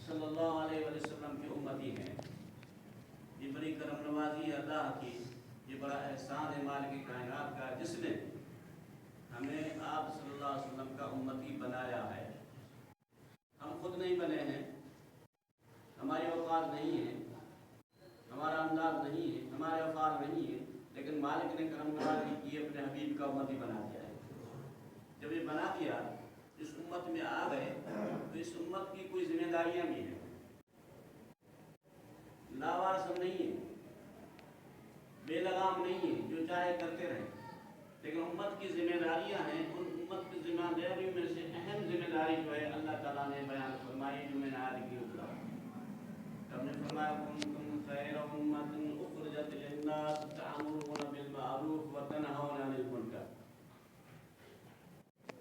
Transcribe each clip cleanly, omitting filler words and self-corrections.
صلی اللہ علیہ وسلم کی امتی ہیں۔ یہ بڑی کرم نوازی ہے اللہ کی، یہ بڑا احسان ہے مالک کائنات کا، جس نے ہمیں آپ صلی اللہ علیہ وسلم کا امتی بنایا ہے۔ ہم خود نہیں بنے ہیں، ہماری اوقات نہیں ہے، ہمارا انداز نہیں ہے، ہمارے افعال نہیں ہے، لیکن مالک نے کرم نوازی کی اپنے حبیب کا امتی بنا دیا ہے۔ جب یہ بنا دیا، اس امت میں آ گئے تو اس امت کی کوئی ذمہ داریاں بھی ہیں۔ لاوارث ہم نہیں ہیں، بے لگام نہیں ہیں جو چاہے کرتے رہیں، لیکن امت کی ذمہ داریاں ہیں۔ ان امت کی ذمہ داریوں میں سے اہم ذمہ داری جو ہے اللہ تعالیٰ نے بیان فرمائی، جو میں نے آج کی اترا۔ ہم نے فرمایا کنتم خیر امۃ اخرجت للناس تأمرون بالمعروف وتنہون عن المنکر۔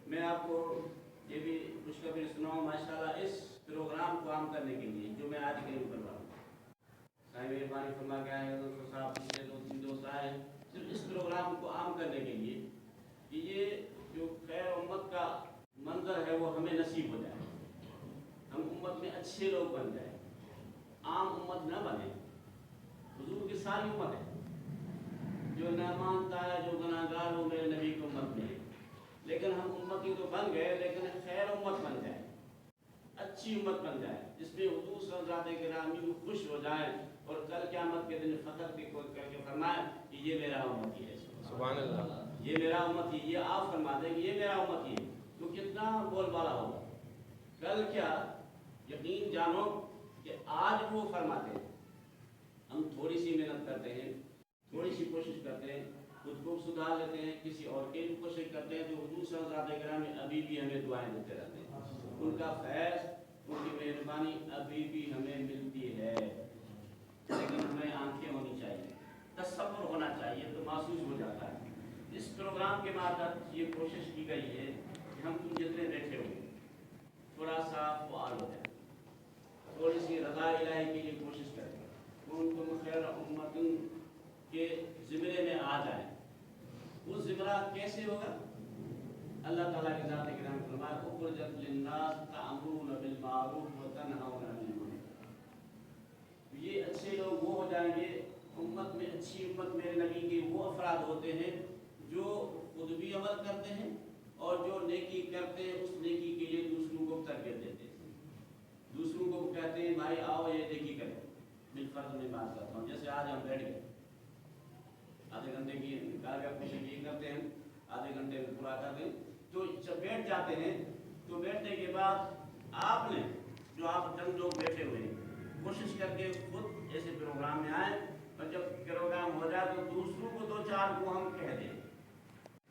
میں آپ کو یہ بھی خوشخبری سناؤں ماشاءاللہ اس پروگرام کو عام کرنے کے لیے جو میں آج کے اوپر رہا ہوں۔ صاحب مہربانی فرما کے آئے دوست صاحب سے 2-3 دوست آئے ہیں صرف اس پروگرام کو عام کرنے کے لیے کہ یہ جو خیر امت کا منظر ہے وہ ہمیں نصیب ہو جائے، ہم امت میں اچھے لوگ بن جائیں، عام امت نہ بنے۔ حضور کی ساری امت ہے، جو نہ مانتا ہے، جو گناہ گار ہو میرے نبی کی امت میں ہے، لیکن ہم امتی تو بن گئے، لیکن خیر امت بن جائے، اچھی امت بن جائے، جس میں حضور صلی اللہ علیہ وسلم خوش ہو جائیں اور کل قیامت کے دن فخر کر کے فرمائیں کہ یہ میرا امتی ہے۔ سبحان اللہ، یہ میرا امتی ہے، یہ آپ فرما دیں کہ یہ میرا امتی ہے، تو کتنا بول بالا ہوگا۔ کل کیا یقین جانو کہ آج وہ فرماتے ہیں، ہم تھوڑی سی محنت کرتے ہیں، تھوڑی سی کوشش کرتے ہیں، خود کو سدھار لیتے ہیں، کسی اور کی بھی کوشش کرتے ہیں، تو حضور صلی اللہ علیہ وسلم ابھی بھی ہمیں دعائیں دیتے رہتے ہیں۔ ان کا فیض، ان کی مہربانی ابھی بھی ہمیں ملتی ہے، لیکن ہمیں آنکھیں ہونی چاہیے، تصور ہونا چاہیے، تو محسوس ہو جاتا ہے۔ اس پروگرام کے بعد یہ کوشش کی گئی ہے کہ ہم تم جتنے بیٹھے ہوئے تھوڑا سا فعال ہو جائیں، تھوڑی سی رضا الہی کے لیے کوشش کریں، تم خیر امت کے زمرے میں آ جائیں۔ وہ زمرہ کیسے ہوگا؟ اللہ تعالیٰ کی ذات کرام فرمایا اخرجت للناس تأمرون بالمعروف وتنہون عن المنکر۔ یہ اچھے لوگ وہ ہو جائیں گے، امت میں اچھی امت میرے نبی کے وہ افراد ہوتے ہیں جو خود بھی عمل کرتے ہیں اور جو نیکی کرتے ہیں اس نیکی کے لیے دوسروں کو تربیت دیتے ہیں، دوسروں کو کہتے ہیں بھائی آؤ یہ نیکی کریں۔ بالفرض میں بات کرتا ہوں، جیسے آج ہم بیٹھ گئے، آدھے گھنٹے کی نکال کر کوشش یہ کرتے ہیں، آدھے گھنٹے میں پورا کر دیں، تو جب بیٹھ جاتے ہیں تو بیٹھنے کے بعد آپ نے جو آپ چند لوگ بیٹھے ہوئے ہیں کوشش کر کے خود ایسے پروگرام میں آئیں، اور جب پروگرام ہو جائے تو دوسروں کو 2-4 کو ہم کہہ دیں،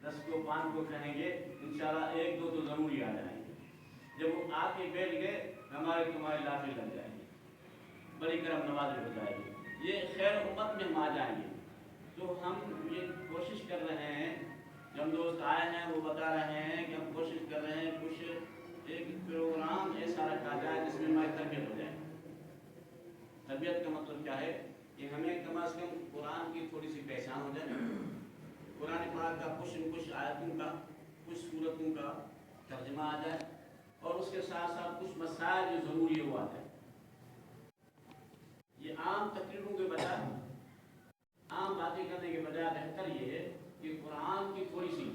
10 کو 5 کو کہیں گے، انشاءاللہ 1-2 تو ضرور ہی آ جائیں گے۔ جب وہ آ کے بیٹھ گئے ہمارے تمہاری لاٹھی لگ جائیں گے، بڑی کرم نوازی ہو جائے گی، یہ خیر امت میں ہم آ جائیں گے۔ تو ہم یہ کوشش کر رہے ہیں، جب دوست آئے ہیں وہ بتا رہے ہیں کہ ہم کوشش کر رہے ہیں کچھ ایک پروگرام ایسا رکھا جائے جس میں ہماری تربیت ہو جائے۔ تربیت کا مطلب کیا ہے کہ ہمیں کم از کم قرآن کی تھوڑی سی پہچان ہو جائے، قرآن پاک کا کچھ آیتوں کا، کچھ سورتوں کا ترجمہ آ جائے، اور اس کے ساتھ ساتھ کچھ مسائل جو ضروری ہوا ہے۔ یہ عام تقریروں کے بجائے، عام باتیں کرنے کے بجائے بہتر یہ ہے کہ قرآن کی تھوڑی سی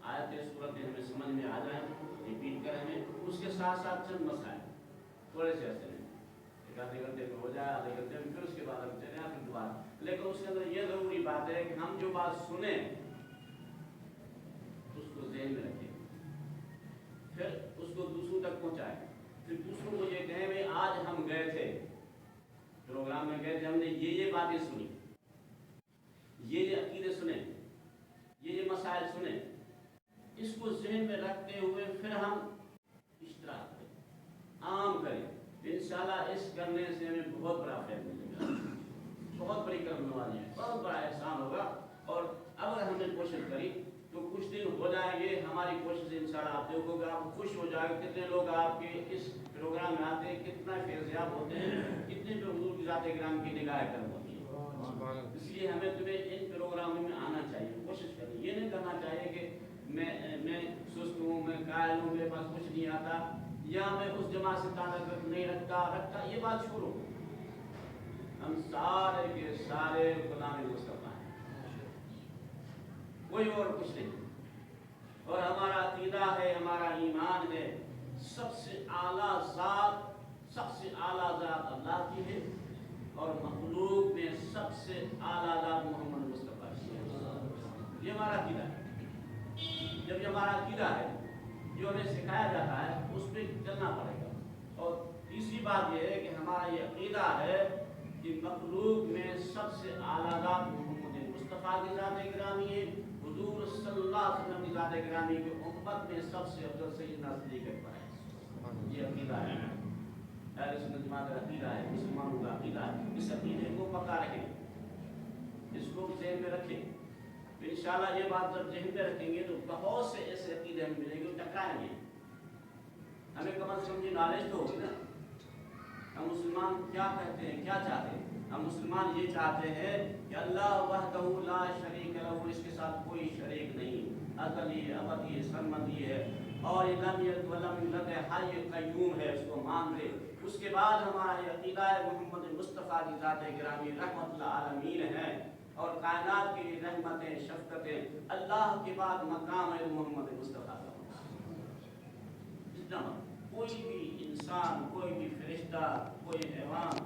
آیتیں صورتیں ہمیں سمجھ میں آ جائیں، ریپیٹ کریں ہمیں، اس کے ساتھ ساتھ چند مسائل تھوڑے سے ایسے ہیں، ایک آدھے گھنٹے میں ہو جائے، آدھے گھنٹے میں، پھر اس کے بعد ہم چلیں پھر دوبارہ، لیکن اس کے اندر یہ ضروری بات ہے کہ ہم جو بات سنیں اس کو ذہن میں رکھیں، پھر اس کو دوسروں تک پہنچائیں، پھر دوسروں کو یہ کہیں بھائی آج ہم گئے تھے پروگرام میں، گئے تھے، ہم نے یہ باتیں سنی، یہ عقیدے سنے، یہ مسائل سنے، اس کو ذہن میں رکھتے ہوئے پھر ہم اشتراک کریں، عام کریں، انشاءاللہ اس کرنے سے ہمیں بہت بڑا فائدہ ملے گا، بہت بڑی کرم نوازی ہے، بہت بڑا احسان ہوگا۔ اور اگر ہم نے کوشش کری تو کچھ دن ہو جائیں گے، ہماری کوشش انشاءاللہ آپ دیکھو گے، آپ خوش ہو جائے گے، کتنے لوگ آپ کے اس پروگرام میں آتے ہیں، کتنا فیضیاب ہوتے ہیں، کتنے پہ حضور کی ذات کرام کی نگاہ کرم ہوتی ہے۔ اس لیے ہمیں تمہیں ان پروگراموں میں آنا چاہیے، کوشش کریں، یہ نہیں کرنا چاہیے کہ میں سست ہوں، میں قائل ہوں، میرے پاس کچھ نہیں آتا، یا میں اس جماعت سے تعلق نہیں رکھتا، یہ بات چھوڑو. ہم سارے کے سارے غلام مصطفیٰ ہیں، کوئی اور کچھ نہیں. اور ہمارا عقیدہ ہے، ہمارا ایمان ہے، سب سے اعلیٰ ذات اللہ کی ہے، اور مخلوق میں سب سے اعلیٰ ذات محمد مصطفیٰ کی ہے. یہ ہمارا عقیدہ ہے. جب یہ ہمارا عقیدہ ہے جو ہمیں سکھایا جاتا ہے اس پہ چلنا پڑے گا. اور تیسری بات یہ ہے کہ ہمارا یہ عقیدہ ہے کہ مخلوق میں سب سے اعلیٰ ذات محمد مصطفیٰ کی ذات گرامی ہے، حضور صلی اللہ علیہ وسلم کی ذات گرامی کی امت میں سب سے افضل سیدنا صدیق اکبر ہے. یہ عقیدہ ہے، اہل سنت جماعت کا عقیدہ ہے، مسلمانوں کا عقیدہ ہے. اس عقیدے کو پکا رکھیں، اس کو ذہن میں رکھیں. انشاءاللہ یہ بات جب ذہن میں رکھیں گے تو بہت سے ایسے عقیدے ہمیں ملیں گے، ٹکرائیں گے. ہمیں کم از کم یہ نالج تو ہوگی نا ہم مسلمان کیا کہتے ہیں، کیا چاہتے ہیں. ہم مسلمان یہ چاہتے ہیں کہ اللہ وحدہ لا شریک لہ، اس کے ساتھ کوئی شریک نہیں، ازلی ابدی سرمدی ہے، اور لم یلد ولم یولد، حی قیوم ہے، اس کو مان لے. اس کے بعد ہمارا یہ عقیدہ ہے محمد مصطفیٰ کی ذات گرامی رحمت للعالمین ہے، اور کائنات کے لیے رحمتیں شفقتیں. اللہ کے بعد مقام ہے محمد مصطفیٰ کا. جتنا کوئی بھی انسان، کوئی بھی فرشتہ، کوئی حیوان،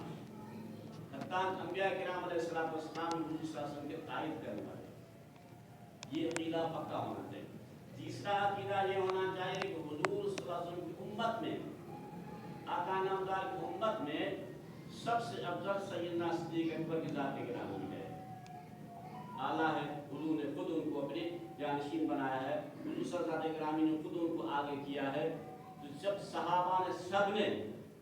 حتیٰ انبیاء کرام علیہ السلام حضور صلی اللہ علیہ وسلم کے تائید کرنے والے. یہ عقیدہ پکا ہونا چاہیے. تیسرا عقیدہ یہ ہونا چاہیے کہ حضور صلی اللہ علیہ وسلم کی امت میں، آقا نامدار کی امت میں سب سے افضل سیدنا صدیق اکبر کی ذات گرامی ہے، اعلیٰ ہے. حضور نے خود ان کو اپنے جانشین بنایا ہے، حضور صلی اللہ علیہ گرامی نے خود ان کو آگے کیا ہے. تو جب صحابہ نے سب نے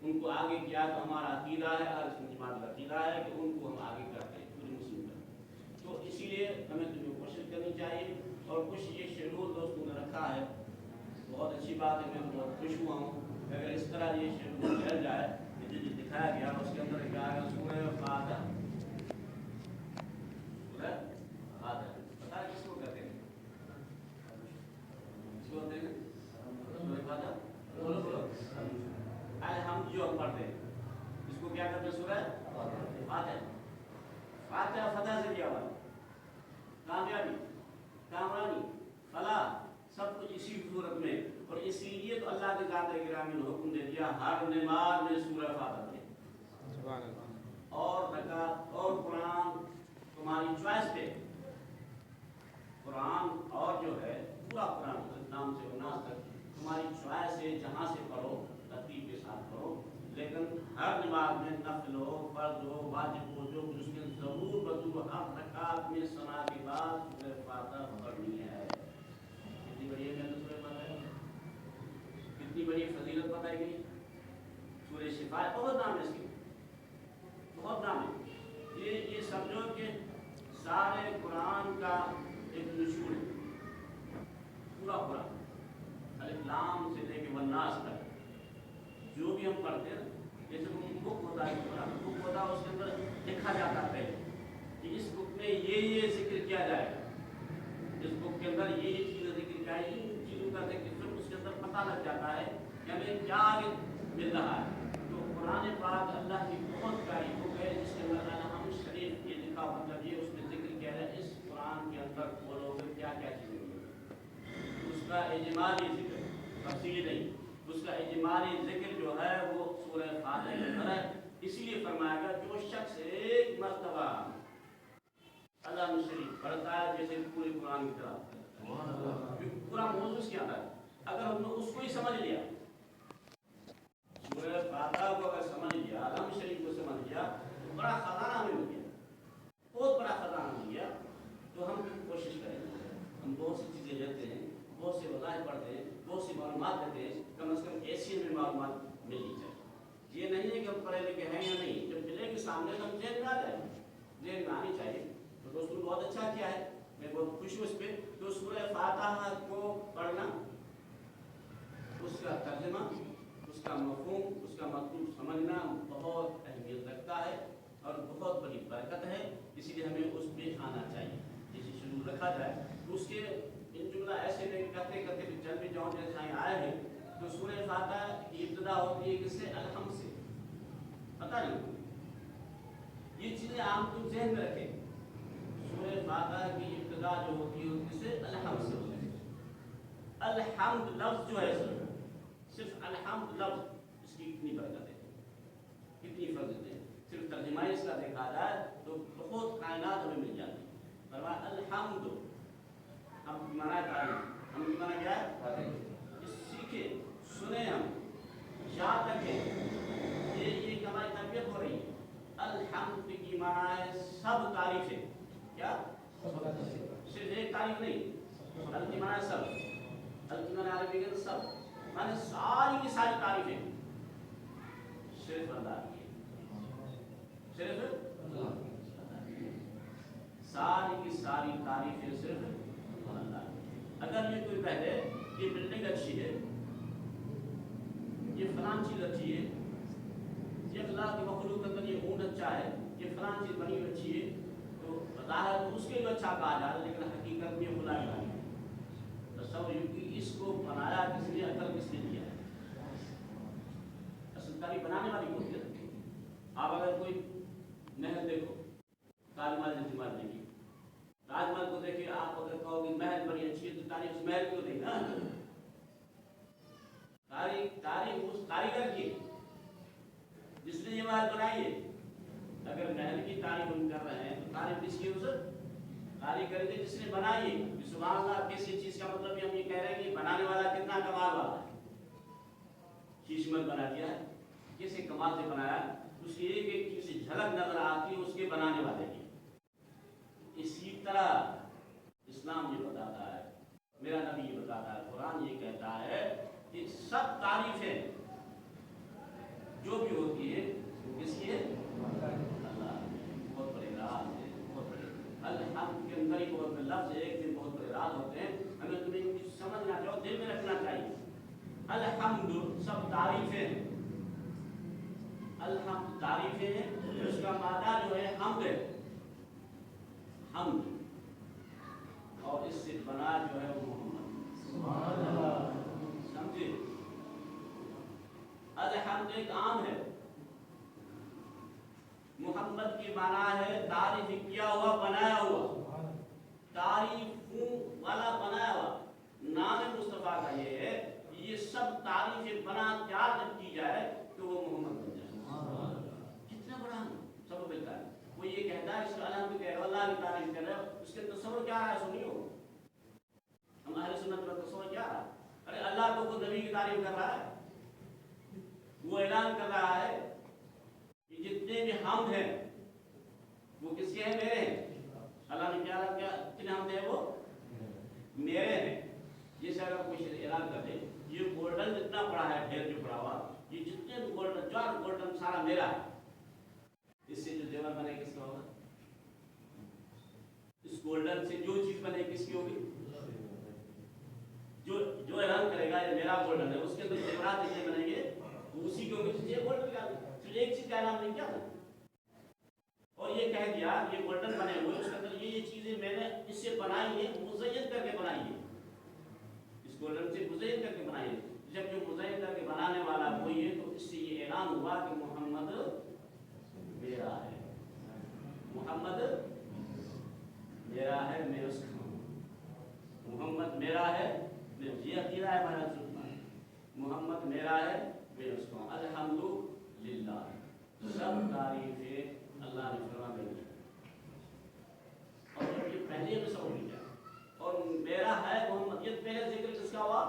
ان کو آگے کیا تو ہمارا عقیدہ ہے، اہل سنت جماعت کا عقیدہ ہے کہ ان کو ہم آگے کرتے ہیں پوری مسلم کا. تو اسی لیے ہمیں تمہیں کوشش کرنی چاہیے. اور کچھ یہ شیڈول دوستوں نے رکھا ہے، بہت اچھی بات ہے، میں بہت خوش ہوا ہوں. اگر اس طرح یہ شیڈول چل جائے جو دکھایا گیا اس کے اندر کیا ہے، سورہ فاتحہ، سورہ فاتحہ پتہ ہے کس کو کہتے ہیں؟ کس کو کہتے ہیں سورہ فاتحہ؟ بولو بولو. الحمد جو ہم پڑھتے ہیں اس کو کیا کہتے ہیں؟ سورہ فاتحہ. فاتحہ فتح سے کیا ہوا، کامیابی، کامرانی، فلاح، سب کچھ اسی صورت میں. اور اسی لیے تو اللہ کے ذات گرامی نے حکم دے دیا ہر نماز میں سورہ فاتحہ پڑھیں. اور رکعت اور قرآن تمہاری چوائس پہ، قرآن اور جو ہے پورا قرآن نام سے ناس تک تمہاری چوائس ہے، جہاں سے پڑھو ترتیب کے ساتھ پڑھو. لیکن ہر نماز میں نفل ہو، فرض ہو، واجب ہو، جو اس کے ضرور بدو ہر رکعت میں ثنا کے بعد سورہ فاتحہ پڑھنی ہے. کتنی بڑی ہے سورہ فاتحہ، کتنی بڑی فضیلت بتائی گئی. سورہ شفا، بہت نام ہے اس کے، بہت نام ہے. یہ سمجھو کہ سارے قرآن کا ایک نچوڑ ہے، پورا قرآن الف لام سے لے کے والناس تک جو بھی ہم پڑھتے ہیں. جیسے بک ہوتا ہے، قرآن بک ہوتا ہے، اس کے اندر لکھا جاتا ہے کہ اس بک میں یہ ذکر کیا جائے گا، اس بک کے اندر یہ چیزیں ذکر کیا ہے، ان چیزوں کا ذکر پھر اس کے اندر پتہ لگ جاتا ہے کہ ہمیں کیا آگے مل رہا ہے. تو قرآن پاک اللہ کی بہت پیاری بک ہے جس کے اندر ہم شریف یہ لکھا، مطلب یہ اس میں ذکر کیا ہے اس قرآن کے اندر بولو گے کیا کیا چیزیں ملیں. اس کا اجمالی ذکر، تفصیل نہیں، اس کا اجمالی ذکر جو ہے وہ سورہ فاتحہ کے اندر ہے. اسی لیے فرمایا گیا جو شخص ایک مرتبہ اللہ شریف پڑھتا ہے جیسے پورے قرآن کی طرح، پورا موضوع اس کے اندر ہے. اگر ہم نے اس کو ہی سمجھ لیا، سورہ فاتحہ کو اگر سمجھ لیا، علم شریف کو سمجھ لیا، تو بڑا خزانہ ہمیں مل گیا، بہت بڑا خزانہ مل گیا. تو ہم کوشش کریں، ہم بہت سی چیزیں لیتے ہیں، بہت سے وظائف پڑھتے ہیں، بہت سی معلومات لیتے ہیں، کم از کم ایسی ہمیں معلومات ملنی چاہیے. یہ نہیں ہے کہ ہم پڑھے لکھے ہیں یا نہیں، جب ملے گی سامنے تو ہم ذہن میں آ جائیں، ذہن میں آنی چاہیے. تو دوستوں نے بہت اچھا کیا ہے، میں بہت خوش ہوں اس پہ. تو سورہ فاتحہ کو پڑھنا، اس کا ترجمہ، اس کا مفہوم، اس کا مطلب سمجھنا بہت اہمیت رکھتا ہے اور بہت بڑی برکت ہے. اسی لیے ہمیں اس پہ آنا چاہیے. جیسے شروع رکھا جائے تو اس کے ان جملہ ایسے نہیں کرتے کرتے چل بھی جاؤں جیسے آئے ہیں تو سورہ فاتحہ کی ابتدا ہوتی ہے کس سے؟ الحمد سے. پتہ نہیں یہ چیزیں عام تم ذہن میں رکھیں. سورہ فاتحہ کی ابتدا جو ہوتی ہے کس سے؟ الحمد سے ہوتی ہے. الحمد لفظ جو ہے صرف الحمد لفظ اس کی کتنی برکت ہے، کتنی فضیلت ہے. صرف ترجمہ اس کا دیکھا جائے تو بہت کائنات ہمیں مل جاتی ہے. فرمایا الحمد، ہم کی معنی ہے تعریف، ہم کی معنی کیا ہے؟ سیکھیں، سنیں، ہم یاد رکھیں. یہ ہماری تربیت ہو رہی ہے. الحمد کی معنی ہے سب تعریفیں. کیا؟ صرف ایک تعریف نہیں. ال کی معنی سب، ال کی معنی عربی کے سب، معنی ساری کی ساری تعریفیں صرف اللہ کی، صرف اللہ کی. ساری کی ساری تعریفیں صرف اللہ کی. اگر یہ کوئی کہہ دے یہ بلڈنگ اچھی ہے، یہ فلان چیز اچھی ہے، یہ اللہ کی مخلوق کے اندر یہ اونٹ اچھا ہے، یہ فلان چیز بنی ہوئی اچھی ہے، تو ظاہر اس کے جو اچھا کہا جا رہا ہے، لیکن حقیقت میں خدا کی بنی ہے. تصور یہ کہ اس کو بنایا کس نے، عقل کس نے دیا ہے؟ اصل تعریف بنانے والی کون ہے؟ آپ اگر کوئی محل دیکھو، تاج محل جیسی محل دیکھیے، تاج محل کو دیکھیے، آپ اگر کہو گے محل بڑی اچھی ہے تو تعریف اس محل کو نہیں نا، تعریف اس کاریگر کی جس نے یہ محل بنائی ہے. اگر محل کی تعریف ہم کر رہے ہیں تو تعریف کس کی؟ اس کاریگر کی جس نے بنائی ہے. سبحان اللہ. کسی چیز کا مطلب ہم یہ کہہ رہے ہیں کہ بنانے والا کتنا کمال والا ہے. شیش محل بنا دیا ہے، کسی کمال سے بنایا، اس کی ایک ایک چیز سے جھلک نظر آتی ہے اس کے بنانے والے کی. اسی طرح اسلام یہ بتاتا ہے، میرا نبی یہ بتاتا ہے، قرآن یہ کہتا ہے کہ سب تعریفیں جو بھی ہوتی ہے وہ کس کی ہے؟ اللہ. بہت بڑے راز ہے، بہت بڑے. الحمد کے اندر ہی بہت بڑے لفظ ہے، ایک دن بہت بڑے راز ہوتے ہیں. ہمیں تمہیں کچھ سمجھنا چاہو، دل میں رکھنا چاہیے. الحمد سب تعریفیں، الحمد تعریفیں ہیں. اس کا مادہ جو ہے حمد ہے، حمد. اور اس سے بنا جو ہے وہ محمد. سمجھے؟ الحمد ایک عام ہے. محمد کی معنی ہے تعریف کیا ہوا، بنایا ہوا، تعریفوں والا بنایا ہوا. نام مصطفیٰ کا یہ ہے، یہ سب تعریفیں بنا تیار جب کی جائے تو وہ محمد بن جائے. کتنا بڑا سب ملتا ہے. وہ یہ کہتا ہے اس کا الحمد کہہ رہے ہو، اللہ کی تعریف کر رہے ہو، اس کے تصور کیا ہے سنیو. ہم اہل سنت کا تصور کیا ہے؟ ارے اللہ تو خود نبی کی تعریف کر رہا ہے، وہ اعلان کر رہا ہے کہ جتنے بھی حمد ہیں وہ کس کے ہیں؟ میرے ہیں. اللہ نے کیا کیا کتنے حمد ہیں؟ وہ میرے ہیں. جیسے اگر کوئی اعلان کر دے یہ گولڈن جتنا پڑا ہے، ڈھیر جو پڑا ہوا، یہ جتنے بھی گولڈن، جو گولڈن سارا میرا ہے. اس سے جو زیور بنے کس کا ہوگا؟ اس گولڈن سے جو چیز بنے کس کی ہوگی؟ جو اعلان کرے گا یہ میرا گولڈن ہے، اس کے اندر زیورات جتنے بنیں گے وہ اسی کے ہوگی. یہ گولڈن کا صرف ایک چیز کا اعلان نہیں کیا تھا، اور یہ کہہ دیا یہ گولڈن بنے ہوئے، اس کے اندر یہ چیزیں میں نے اس سے بنائی ہیں، مزین کر کے بنائی ہیں، اس گولڈن سے مزین کر کے بنائی ہے. جب جو مزین کر کے بنانے والا وہی ہے تو اس سے یہ اعلان ہوا کہ محمد میرا ہے. محمد میرا ہے، میں اس کا ہوں. محمد میرا ہے، یہ عقیدہ ہے ہمارا. محمد میرا ہے، میں اس کا ہوں. الحمدللہ سب تعریفیں اللہ نے فرما دی. اور جب یہ پہلے میں سمجھ لیا اور میرا ہے محمد، یہ پہلے ذکر کس کا ہوا؟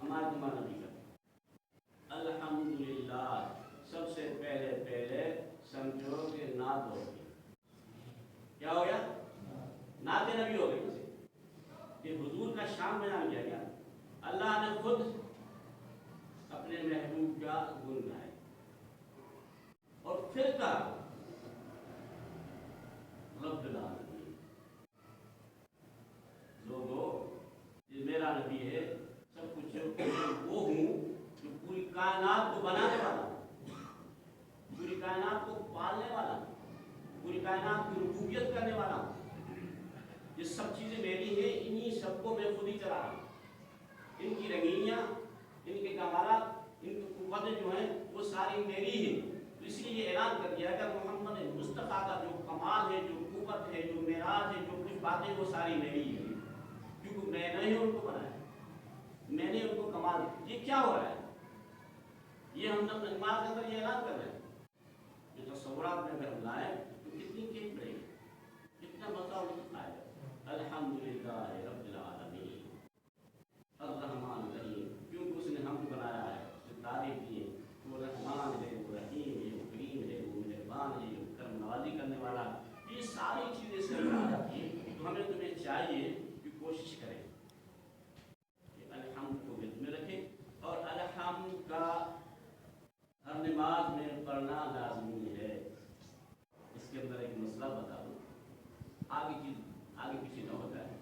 ہمارے تمہارا نبی کا. الحمدللہ سب سے پہلے سمجھو کہ نعت ہوگی. کیا ہو گیا؟ نعت نبی ہو گئی. کہ حضور کا شان بیان کیا گیا. اللہ نے خود اپنے محبوب کا گن گائے اور پھر کہا رب العالمین. لوگوں یہ میرا نبی ہے، سب کچھ وہ ہوں جو پوری کائنات کو بنانے والا ہوں، پوری کائنات کو پالنے والا ہوں، پوری کائنات کی ربوبیت کرنے والا ہوں. یہ سب چیزیں میری ہیں، انہی سب کو میں خود ہی چلا رہا ہوں. ان کی رنگینیاں، ان کے کمالات، ان کی قوتیں جو ہیں وہ ساری میری ہیں. تو اس لیے یہ اعلان کر دیا کہ محمد مصطفیٰ کا جو کمال ہے، جو قوت ہے، جو معراج ہے، جو کچھ باتیں وہ ساری میری ہیں، کیونکہ میں نے ان کو بنایا، میں نے ان کو کمال دیا. یہ کیا ہو رہا ہے؟ یہ ہم جب نماز کے اندر یہ اعلان کر رہے ہیں، یہ تصورات میں اگر ہم لائیں تو کتنی کیف پڑے گی، کتنا مزہ اور لطف آئے گا. الحمدللہ رب العالمین الرحمن الرحیم، کیونکہ اس نے ہم کو بنایا ہے، اس نے تعریف کی ہے، وہ رحمان ہے، وہ رحیم ہے، وہ کریم ہے، وہ مہربان ہے، وہ کرم نوازی کرنے والا ہے. یہ ساری چیزیں سے آ جاتی ہیں. تو ہمیں تمہیں چاہیے کہ کوشش کریں کہ الحمد کو دل میں رکھیں، اور الحمد کا ہر نماز میں پڑھنا لازمی ہے. اس کے اندر ایک مسئلہ بتا دوں، آگے پیچھے نہ ہوتا ہے.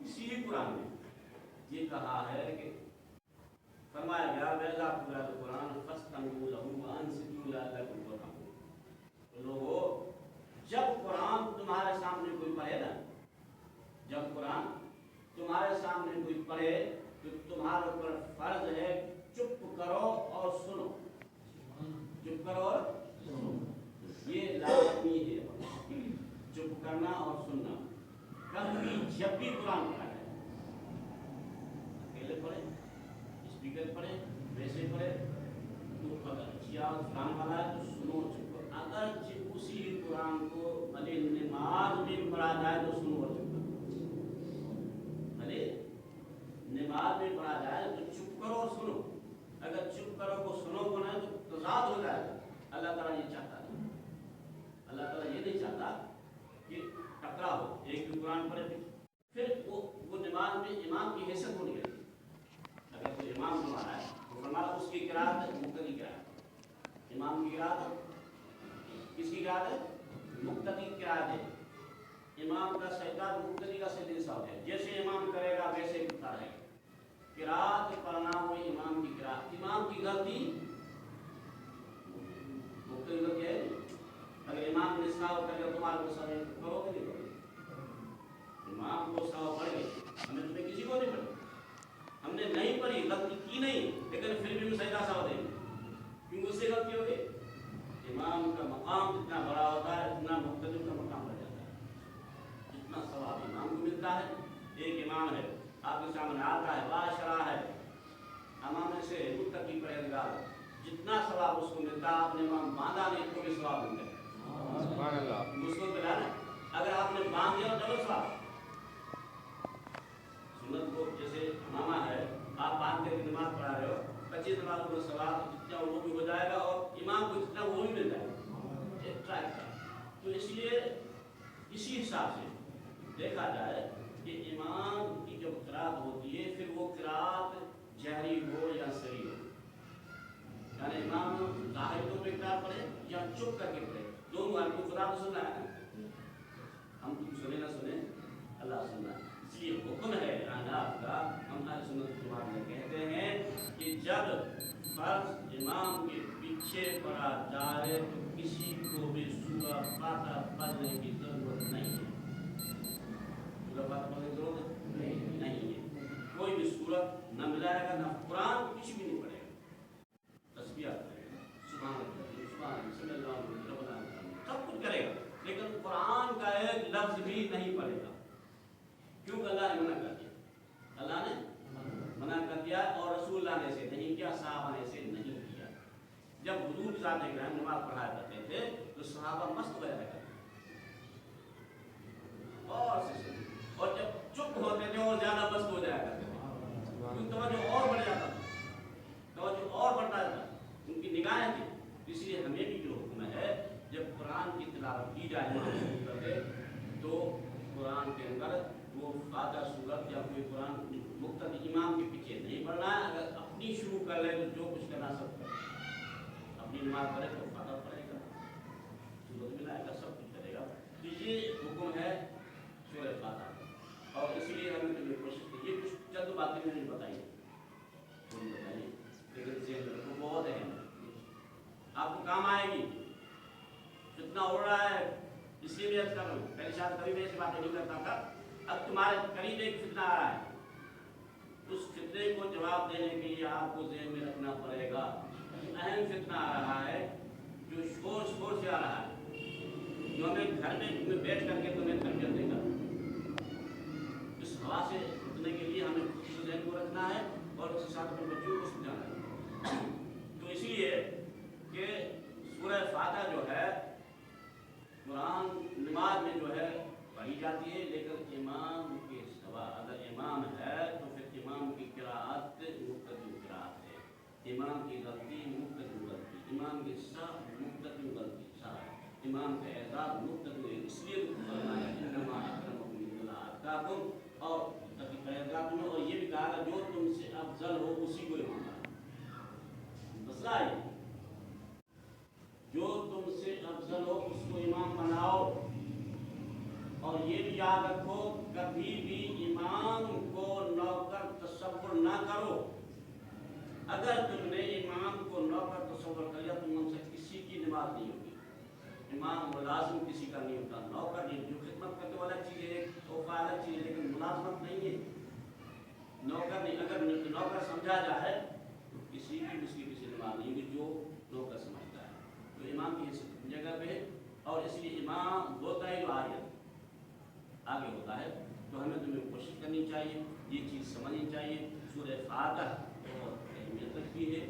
اسی قرآن میں یہ کہا ہے کہ فرمایا گیا وَإِذَا قُرِئَ الْقُرْآنُ فَاسْتَمِعُوا لَهُ وَأَنصِتُوا لَعَلَّكُمْ تُرْحَمُونَ. لوگو، جب قرآن تمہارے سامنے کوئی پڑھے نا، جب قرآن تمہارے سامنے کوئی پڑھے تو تمہارے اوپر فرض ہے چپ کرو اور سنو. چپ کرو اور سنو، یہ لازمی ہے، چپ کرنا اور سننا. کبھی جب بھی قرآن پڑھا جائے، اکیلے پڑھے، اسپیکر پڑھے، ویسے پڑھے، تو اگر قرآن والا ہے تو سنو چپ کرو. اگر اسی قرآن کو بھلے نماز میں پڑھا جائے تو سنو اور چپ کرو. بھلے نماز میں پڑھا جائے تو چپ کرو اور سنو. اگر چپ کرو کو سنو کو نہ تو تضاد ہو جائے گا. اللہ تعالیٰ یہ چاہتا نہیں. اللہ تعالیٰ یہ نہیں چاہتا کہ ٹکرا ہو، ایک بھی قرآن پڑھے پھر وہ نماز میں امام کی حیثیت ہونی چاہیے. اگر کوئی امام ہمارا ہے تو فرمایا اس کی قرات مقتدی قرات. امام کی قرات کس کی قرات ہے؟ مقتدی قرات ہے. امام کا سجدہ مقتدی کا سجدہ ثابت ہے. جیسے امام کرے گا ویسے کرتا رہے گا. قرات پڑھنا وہ امام کی قرات. امام کی غلطی مقتدی غلطی ہے. اگر امام نے ساو کر لیا تمہارے کو سارے کرو گے نہیں کرو. امام کو ساو پڑھ گئے، ہمیں تمہیں کسی کو نہیں پڑھی، ہم نے نہیں پڑھی، غلطی کی نہیں، لیکن پھر بھی ہم سجدہ ساو دیں گے کیونکہ اس سے غلطی ہو گئی. امام کا مقام جتنا بڑا ہوتا ہے اتنا مقتدی کا مقام بڑھ جاتا ہے. جتنا ثواب امام کو ملتا ہے، ایک امام ہے آپ کے سامنے آتا ہے، بادشاہ ہے، امام سے متقی پرہیزگار، جتنا ثواب اس کو ملتا ہے. آپ نے امام باندھا نہیں تو بھی ثواب ملتا ہے. سبحان اللہ. اس کو ملا نا، اگر آپ نے باندھ دیا ڈبل ثواب. سنت کو جیسے امامہ ہے، آپ باندھ کے نماز پڑھا رہے ہو، 25 نماز کو ثواب جتنا وہ بھی ہو جائے گا اور امام کو جتنا وہ بھی مل جائے گا. تو اس لیے اسی حساب سے دیکھا جائے کہ امام کی جب قرات ہوتی ہے پھر وہ قرات جہری ہو یا سری ہو، یعنی امام ظاہر طور پہ قرات پڑھے یا چپ کر کے پڑھے، دونوں آپ کو قرات سننا ہے. ہم تم سنے نہ سنے، اللہ سننا. اس لیے حکم ہے آنات کا. ہم اہل سنت والجماعت میں کہتے ہیں کہ جب فرض امام کے پیچھے پڑھا جائے تو کسی کو بھی سورہ فاتحہ پڑھنے کی ضرورت نہیں ہے. سورہ فاتحہ پڑھنے کی ضرورت نہیں ہے. کوئی بھی سورت نہ ملائے گا، نہ قرآن کچھ بھی نہیں پڑھے گا. تسبیح کرے گا، سبحان اللہ، سبحان اللہ، صلی اللہ علیہ وسلم، سب کچھ کرے گا، لیکن قرآن کا ایک لفظ بھی نہیں پڑھے گا. کیونکہ اللہ نے منع کر دیا. اللہ نے منع کر دیا اور رسول اللہ نے ایسے نہیں کیا، صحابہ نے ایسے نہیں کیا. جب حضور ذات اکرام نماز پڑھایا کرتے تھے تو صحابہ مست ہو جایا کرتے اور جب چپ ہوتے تھے اور زیادہ مست ہو جایا کرتے تھے. توجہ اور بڑھ جاتا تھا، توجہ اور بڑھتا جاتا. ان کی نگاہیں تھی. اس لیے ہمیں بھی جو حکم ہے جب قرآن کی تلاوت کی جائے تو قرآن کے اندر وہ فاتحہ سورت یا کوئی قرآن مقتدی امام کے پیچھے نہیں پڑھنا ہے. اگر اپنی شروع کر لے تو جو کچھ کرنا سب کرے. اپنی نماز پڑھے تو فاتحہ پڑھے گا، سورت ملائے گا، سب کچھ کرے گا. تو یہ حکم ہے سورہ فاتحہ. اور اسی لیے ہمیں تو یہ کوشش کی. یہ کچھ چند باتیں میں نے بتائی تھوڑی بتائیے، لیکن ذہن میں رکھو بہت اہم ہے، آپ کو کام آئے گی. جتنا اڑ رہا ہے اس لیے بھی کر رہا ہوں. پہلے شاید کبھی میں ایسی باتیں نہیں کرتا تھا. اب تمہارے قریب ایک فتنہ آ رہا ہے، اس فتنے فتنے کو جواب دینے کے لیے آپ کو ذہن میں رکھنا پڑے گا اہم فتنہ آ رہا ہے جو شور سے آ رہا ہے، جو ہمیں گھر میں بیٹھ کر کے تمہیں تربیت دے گا۔ اس ہوا سے اٹھنے کے لیے ہمیں خود ذہن کو رکھنا ہے اور اس کے ساتھ اپنے بچوں کو سمجھانا ہے۔ تو اس لیے کہ سورہ فاتحہ جو ہے قرآن نماز میں جو ہے پڑھی جاتی ہے، لیکن امام کے سوا اگر امام ہے تو پھر امام کی قراءت مقتدی قراءت ہے، امام کی غلطی مقتدی غلطی، امام کی صحیح مقتدی غلطی صحیح، امام کا اعزاز مقتدی، اس لیے فرمایا انما اکرمکم عنداللہ اتقاکم، اور تقی پرہیزگار تمہیں، اور یہ بھی کہا جو تم سے افضل ہو اسی کو امام بناؤ۔ مسئلہ ہے جو تم سے افضل ہو اس کو امام بناؤ، اور یہ بھی یاد رکھو کبھی بھی امام کو نوکر تصور نہ کرو۔ اگر تم نے امام کو نوکر تصور کر لیا تو ان سے کسی کی نماز نہیں ہوگی۔ امام ملازم کسی کا نہیں ہوتا، نوکر نہیں، جو خدمت کرنے والا چیز ہے، تحفہ الگ چیز ہے، لیکن ملازمت نہیں ہے، نوکر نہیں۔ اگر نوکر سمجھا جائے تو کسی کی اس کی کسی نماز نہیں ہوگی جو نوکر سمجھتا ہے۔ تو امام کی اس جگہ پہ، اور اس لیے امام ہوتا ہے جو آگے ہوتا ہے، تو ہمیں تمہیں کوشش کرنی چاہیے، یہ چیز سمجھنی چاہیے۔ سورہ فاتحہ بہت اہمیت رکھتی ہے،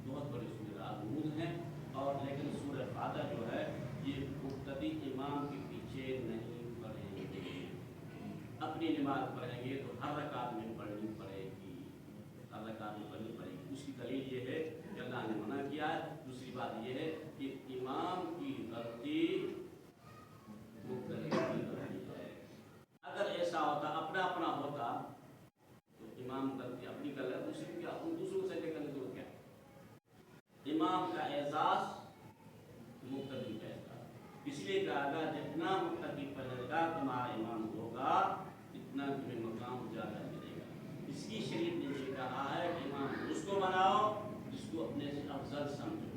بہت بڑی سورہ رموز ہیں، اور لیکن سورہ فاتحہ جو ہے یہ مقتدی امام کے پیچھے نہیں پڑھیں گے۔ اپنی نماز پڑھیں گے تو ہر رکعت میں پڑھنی پڑے گی، ہر رکعت میں پڑھنی پڑے گی۔ اس کی دلیل یہ ہے کہ اللہ نے منع کیا ہے۔ دوسری بات یہ ہے کہ امام کی غلطی مقتدی کی غلطی ہے۔ اگر ایسا ہوتا اپنا اپنا ہوتا تو امام غلطی اپنی کر لے، دوسروں کیا، ان دوسروں کو سجدے کرنے کی ضرورت کیا ہے؟ امام کا اعزاز مقتدی کا اعزاز، اس لیے کہا گیا جتنا مقتدی پرہیزگار تمہارا امام ہوگا اتنا تمہیں مقام زیادہ ملے گا۔ اس کی شریعت نے یہ کہا ہے کہ امام اس کو بناؤ جس کو اپنے سے افضل سمجھو۔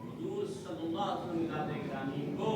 حضور صلی اللہ علیہ وسلم کی ذات گرامی کو